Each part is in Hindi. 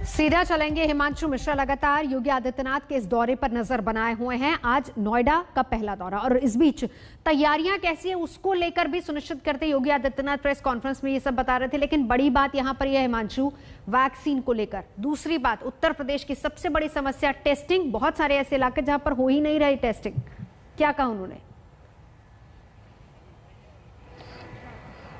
सीधा चलेंगे। हिमांशु मिश्रा लगातार योगी आदित्यनाथ के इस दौरे पर नजर बनाए हुए हैं। आज नोएडा का पहला दौरा और इस बीच तैयारियां कैसी है उसको लेकर भी सुनिश्चित करते योगी आदित्यनाथ प्रेस कॉन्फ्रेंस में ये सब बता रहे थे। लेकिन बड़ी बात यहां पर यह हिमांशु वैक्सीन को लेकर। दूसरी बात, उत्तर प्रदेश की सबसे बड़ी समस्या टेस्टिंग। बहुत सारे ऐसे इलाके जहां पर हो ही नहीं रही टेस्टिंग। क्या कहा उन्होंने?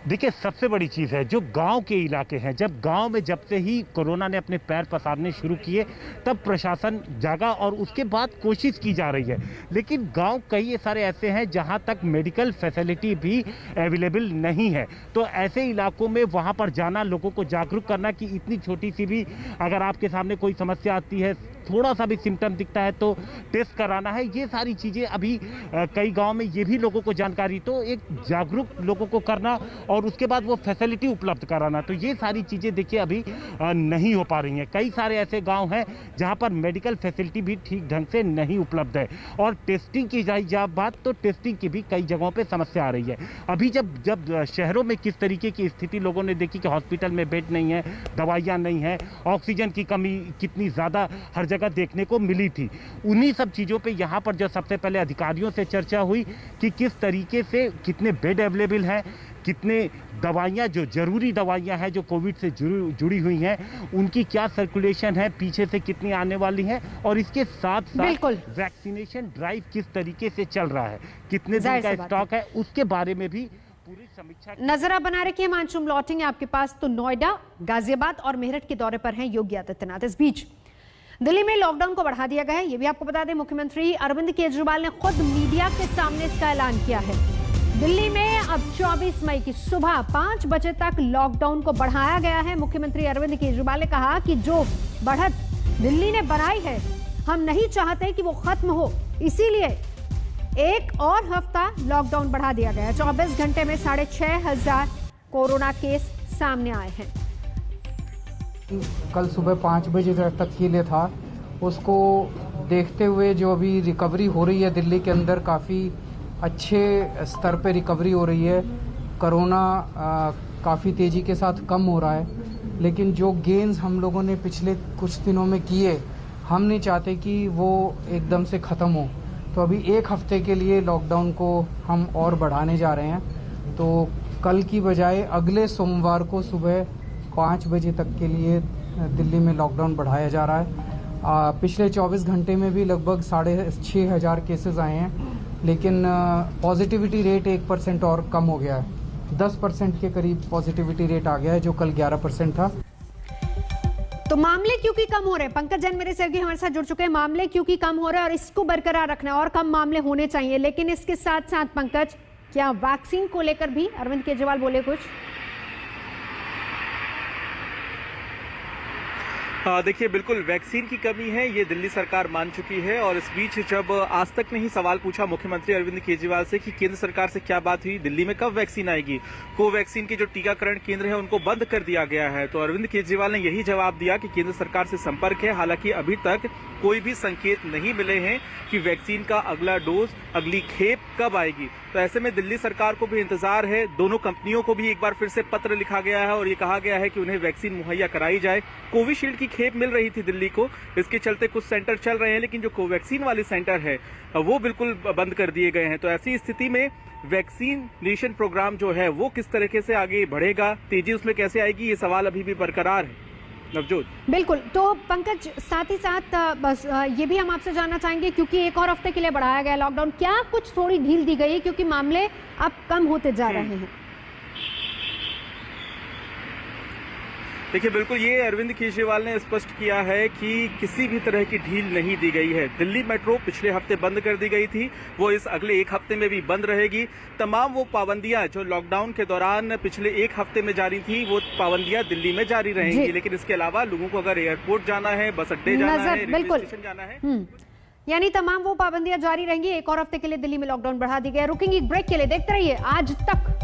देखिए, सबसे बड़ी चीज़ है जो गांव के इलाके हैं। गांव में जब से ही कोरोना ने अपने पैर पसारने शुरू किए तब प्रशासन जागा और उसके बाद कोशिश की जा रही है। लेकिन गांव कई सारे ऐसे हैं जहां तक मेडिकल फैसिलिटी भी अवेलेबल नहीं है। तो ऐसे इलाकों में वहां पर जाना, लोगों को जागरूक करना कि इतनी छोटी सी भी अगर आपके सामने कोई समस्या आती है, थोड़ा सा भी सिम्टम दिखता है तो टेस्ट कराना है। ये सारी चीज़ें अभी कई गांव में ये भी लोगों को जानकारी, तो एक जागरूक लोगों को करना और उसके बाद वो फैसिलिटी उपलब्ध कराना, तो ये सारी चीज़ें देखिए अभी नहीं हो पा रही हैं। कई सारे ऐसे गांव हैं जहां पर मेडिकल फैसिलिटी भी ठीक ढंग से नहीं उपलब्ध है। और टेस्टिंग की जाए जब बात, तो टेस्टिंग की भी कई जगहों पे समस्या आ रही है। अभी जब शहरों में किस तरीके की स्थिति लोगों ने देखी कि हॉस्पिटल में बेड नहीं है, दवाइयाँ नहीं है, ऑक्सीजन की कमी कितनी ज़्यादा हर जगह देखने को मिली थी, उन्हीं सब चीज़ों पे यहाँ पर जो सबसे पहले अधिकारियों से चर्चा हुई कि किस तरीके से कितने बेड अवेलेबल हैं, कितने दवाइयाँ जो जरूरी दवाइयाँ हैं जो कोविड से जुड़ी हुई हैं उनकी क्या सर्कुलेशन है, पीछे से कितनी आने वाली हैं, और इसके साथ साथ वैक्सीनेशन ड्राइव किस तरीके से चल रहा है, कितने दिन का स्टॉक है, उसके बारे में भी पूरी समीक्षा नजर आप बना रखिए। हिमांशु, लौटेंगे आपके पास। तो नोएडा, गाजियाबाद और मेरठ के दौरे पर हैं योगी आदित्यनाथ। इस बीच दिल्ली में लॉकडाउन को बढ़ा दिया गया है। ये भी आपको बता दें, मुख्यमंत्री अरविंद केजरीवाल ने खुद मीडिया के सामने इसका ऐलान किया है। दिल्ली में अब 24 मई की सुबह 5 बजे तक लॉकडाउन को बढ़ाया गया है। मुख्यमंत्री अरविंद केजरीवाल ने कहा कि जो बढ़त दिल्ली ने बनाई है, हम नहीं चाहते कि वो खत्म हो, इसीलिए एक और हफ्ता लॉकडाउन बढ़ा दिया गया है। 24 घंटे में 6,500 कोरोना केस सामने आए हैं। कल सुबह 5 बजे तक के लिए था, उसको देखते हुए जो अभी रिकवरी हो रही है दिल्ली के अंदर, काफ़ी अच्छे स्तर पे रिकवरी हो रही है। कोरोना काफ़ी तेज़ी के साथ कम हो रहा है। लेकिन जो गेन्स हम लोगों ने पिछले कुछ दिनों में किए, हम नहीं चाहते कि वो एकदम से ख़त्म हो। तो अभी एक हफ्ते के लिए लॉकडाउन को हम और बढ़ाने जा रहे हैं। तो कल की बजाय अगले सोमवार को सुबह 5 बजे तक के लिए दिल्ली में लॉकडाउन बढ़ाया जा रहा है। पिछले 24 घंटे में भी लगभग 6,500 केसेस आए हैं, लेकिन पॉजिटिविटी रेट 1% और कम हो गया है। 10% के करीब पॉजिटिविटी रेट आ गया है, जो कल 11% था। तो मामले क्योंकि कम हो रहे हैं, पंकज जैन मेरे सहयोगी हमारे साथ जुड़ चुके हैं। मामले क्योंकि कम हो रहे हैं और इसको बरकरार रखना है, और कम मामले होने चाहिए। लेकिन इसके साथ साथ पंकज, क्या वैक्सीन को लेकर भी अरविंद केजरीवाल बोले कुछ? देखिए, बिल्कुल वैक्सीन की कमी है, ये दिल्ली सरकार मान चुकी है। और इस बीच जब आज तक ने ही सवाल पूछा मुख्यमंत्री अरविंद केजरीवाल से कि केंद्र सरकार से क्या बात हुई, दिल्ली में कब वैक्सीन आएगी, कोवैक्सीन के जो टीकाकरण केंद्र है उनको बंद कर दिया गया है, तो अरविंद केजरीवाल ने यही जवाब दिया कि केंद्र सरकार से संपर्क है। हालांकि अभी तक कोई भी संकेत नहीं मिले हैं कि वैक्सीन का अगला डोज, अगली खेप कब आएगी। तो ऐसे में दिल्ली सरकार को भी इंतजार है। दोनों कंपनियों को भी एक बार फिर से पत्र लिखा गया है और ये कहा गया है कि उन्हें वैक्सीन मुहैया कराई जाए। कोविशील्ड की खेप मिल रही थी दिल्ली को, इसके चलते कुछ सेंटर चल रहे हैं, लेकिन जो कोवैक्सीन वाले सेंटर है वो बिल्कुल बंद कर दिए गए हैं। तो ऐसी स्थिति में वैक्सीनेशन प्रोग्राम जो है वो किस तरीके से आगे बढ़ेगा, तेजी उसमें कैसे आएगी, ये सवाल अभी भी बरकरार है। नवजोत, बिल्कुल। तो पंकज, साथ ही साथ बस ये भी हम आपसे जानना चाहेंगे, क्योंकि एक और हफ्ते के लिए बढ़ाया गया लॉकडाउन, क्या कुछ थोड़ी ढील दी गई है क्योंकि मामले अब कम होते जा रहे हैं? देखिए, बिल्कुल ये अरविंद केजरीवाल ने स्पष्ट किया है कि किसी भी तरह की ढील नहीं दी गई है। दिल्ली मेट्रो पिछले हफ्ते बंद कर दी गई थी, वो इस अगले एक हफ्ते में भी बंद रहेगी। तमाम वो पाबंदियां जो लॉकडाउन के दौरान पिछले एक हफ्ते में जारी थी, वो पाबंदियां दिल्ली में जारी रहेंगी। लेकिन इसके अलावा लोगों को अगर एयरपोर्ट जाना है, बस अड्डे जाना है, रेलवे स्टेशन जाना है, यानी तमाम वो पाबंदियां जारी रहेंगी। एक और हफ्ते के लिए दिल्ली में लॉकडाउन बढ़ा दी गई है। रुकेंगे एक ब्रेक के लिए, देखते रहिए आज तक।